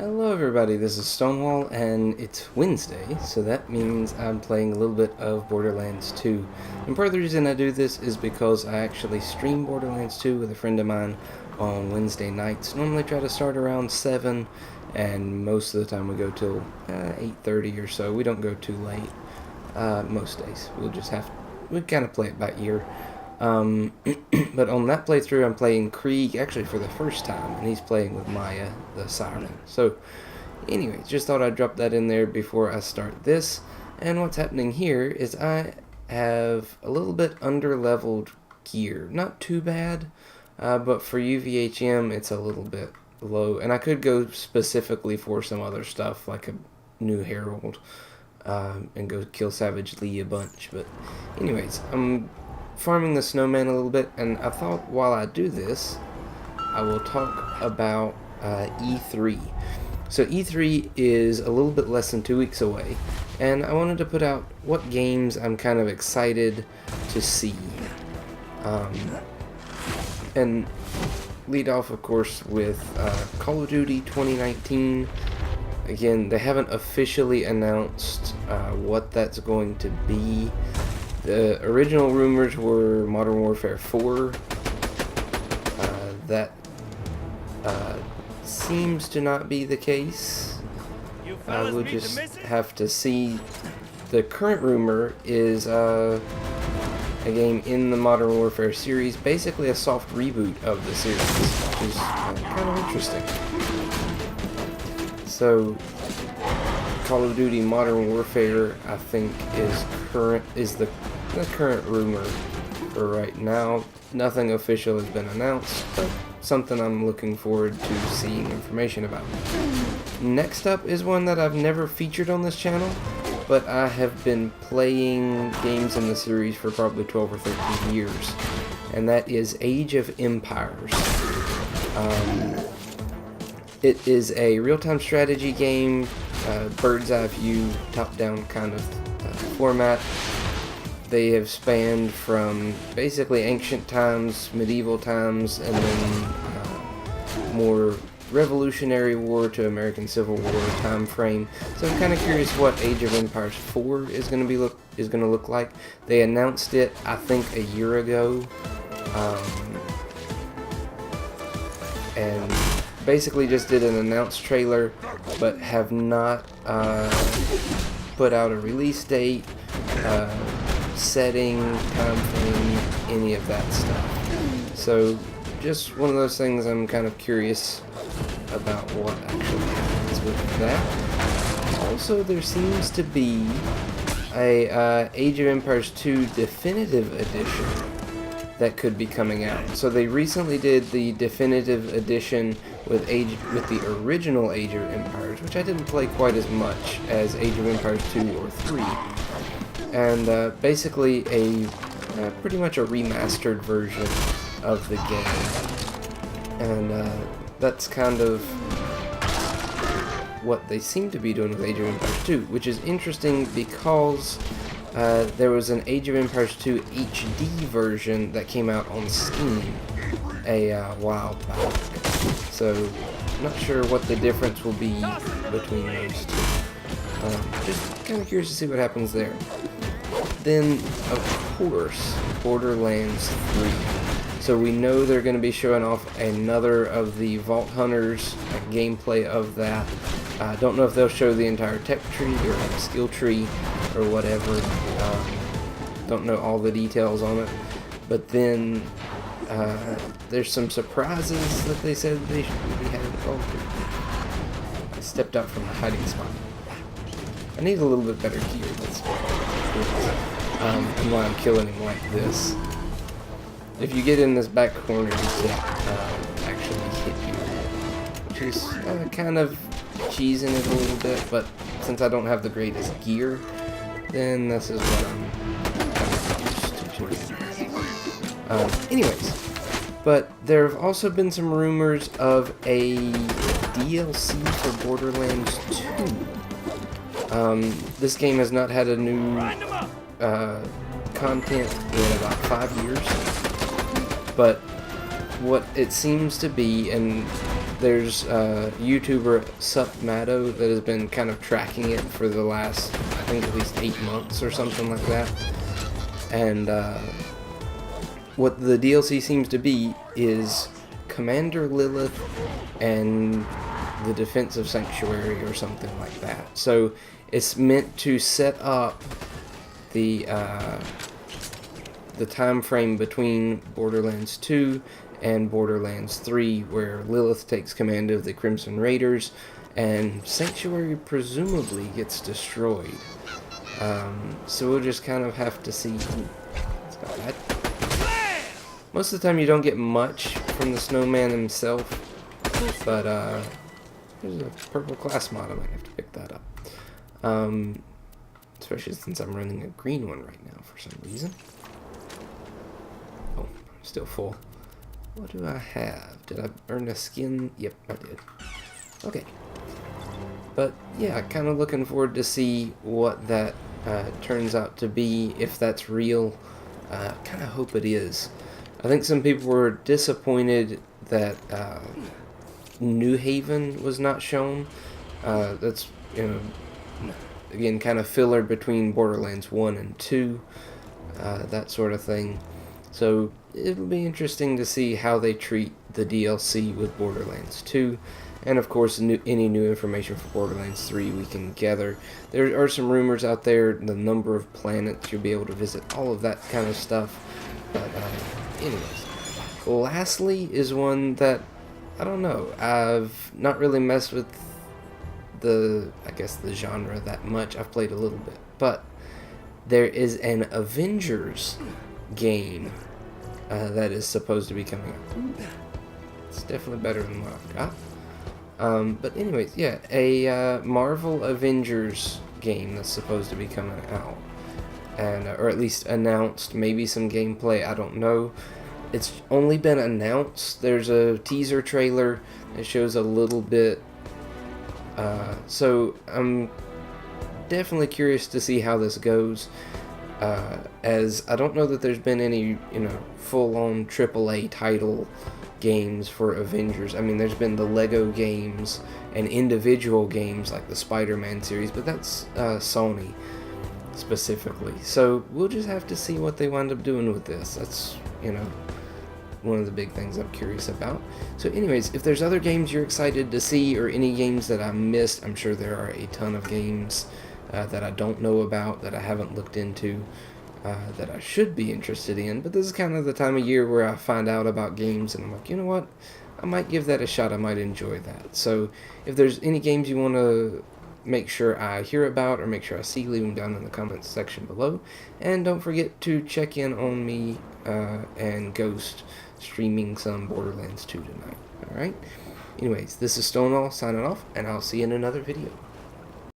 Hello everybody, this is Stonewall and it's Wednesday, so that means I'm playing a little bit of Borderlands 2. And part of the reason I do this is because I actually stream Borderlands 2 with a friend of mine on Wednesday nights. Normally try to start around 7, and most of the time we go till 8:30 or so. We don't go too late most days. We kind of play it by ear. But on that playthrough, I'm playing Krieg, actually for the first time, and he's playing with Maya, the Siren. So, anyways, just thought I'd drop that in there before I start this. And what's happening here is I have a little bit under-leveled gear. Not too bad, but for UVHM, it's a little bit low. And I could go specifically for some other stuff, like a new Herald, and go kill Savage Lee a bunch. But anyways, I'm farming the snowman a little bit, and I thought while I do this, I will talk about E3. So E3 is a little bit less than 2 weeks away, and I wanted to put out what games I'm kind of excited to see. And lead off, of course, with Call of Duty 2019. Again, they haven't officially announced what that's going to be. The original rumors were Modern Warfare 4. That seems to not be the case. We'll just have to see. The current rumor is a game in the Modern Warfare series, basically a soft reboot of the series, which is kind of interesting. So, Call of Duty Modern Warfare, I think, is the current rumor for right now. Nothing official has been announced, but something I'm looking forward to seeing information about. Next up is one that I've never featured on this channel, but I have been playing games in the series for probably 12 or 13 years, and that is Age of Empires. It is a real-time strategy game, bird's eye view, top-down kind of format. They have spanned from basically ancient times, medieval times, and then more Revolutionary War to American Civil War time frame. So I'm kind of curious what Age of Empires 4 is going to look like. They announced it, I think, a year ago, and basically just did an announced trailer, but have not put out a release date, setting, time frame, any of that stuff. So just one of those things I'm kind of curious about what actually happens with that. Also, there seems to be a Age of Empires 2 Definitive Edition that could be coming out. So they recently did the Definitive Edition with the original Age of Empires, which I didn't play quite as much as Age of Empires 2 or 3. And basically pretty much a remastered version of the game. And that's kind of what they seem to be doing with Age of Empires 2, which is interesting because there was an Age of Empires 2 HD version that came out on Steam a while back. So, not sure what the difference will be between those two. Just kind of curious to see what happens there. Then, of course, Borderlands 3. So we know they're going to be showing off another of the Vault Hunters gameplay of that. I don't know if they'll show the entire tech tree or like a skill tree or whatever. Don't know all the details on it. But then there's some surprises that they said they should be having. Oh, I stepped out from the hiding spot. I need a little bit better gear. That's and why I'm killing him like this. If you get in this back corner, you can't actually hit you, which is kind of cheesing it a little bit, but since I don't have the greatest gear, then this is what I'm used to. Anyways, but there have also been some rumors of a DLC for Borderlands 2. This game has not had a new content in about 5 years, but what it seems to be, and there's a YouTuber Supmato that has been kind of tracking it for the last, I think, at least 8 months or something like that. And what the DLC seems to be is Commander Lilith and the Defense of Sanctuary or something like that. So it's meant to set up the time frame between Borderlands 2 and Borderlands 3, where Lilith takes command of the Crimson Raiders and Sanctuary presumably gets destroyed. So we'll just kind of have to see. It's got that. Most of the time you don't get much from the snowman himself, but there's a purple class mod. I might have to pick that up. Especially since I'm running a green one right now for some reason. Oh, I'm still full. What do I have? Did I earn a skin? Yep, I did. Okay. But yeah, kind of looking forward to see what that turns out to be, if that's real. Kind of hope it is. I think some people were disappointed that New Haven was not shown. That's, you know, again, kind of filler between Borderlands 1 and 2, that sort of thing. So it'll be interesting to see how they treat the DLC with Borderlands 2. And of course, any new information for Borderlands 3 we can gather. There are some rumors out there, the number of planets you'll be able to visit, all of that kind of stuff. But anyways, lastly is one that, I don't know, I've not really messed with the genre that much. I've played a little bit, but there is an Avengers game that is supposed to be coming out. It's definitely better than what I've got. But anyways, yeah, a Marvel Avengers game that's supposed to be coming out, and or at least announced. Maybe some gameplay, I don't know. It's only been announced. There's a teaser trailer that shows a little bit. So I'm definitely curious to see how this goes, as I don't know that there's been any, full-on AAA title games for Avengers. I mean, there's been the Lego games and individual games like the Spider-Man series, but that's Sony specifically. So we'll just have to see what they wind up doing with this. That's, one of the big things I'm curious about. So anyways, if there's other games you're excited to see, or any games that I missed, I'm sure there are a ton of games that I don't know about, that I haven't looked into, that I should be interested in. But this is kind of the time of year where I find out about games and I'm like, you know what, I might give that a shot, I might enjoy that. So if there's any games you want to make sure I hear about or make sure I see, leave them down in the comments section below. And don't forget to check in on me and Ghost streaming some Borderlands 2 tonight. Alright? Anyways, this is Stonewall signing off, and I'll see you in another video.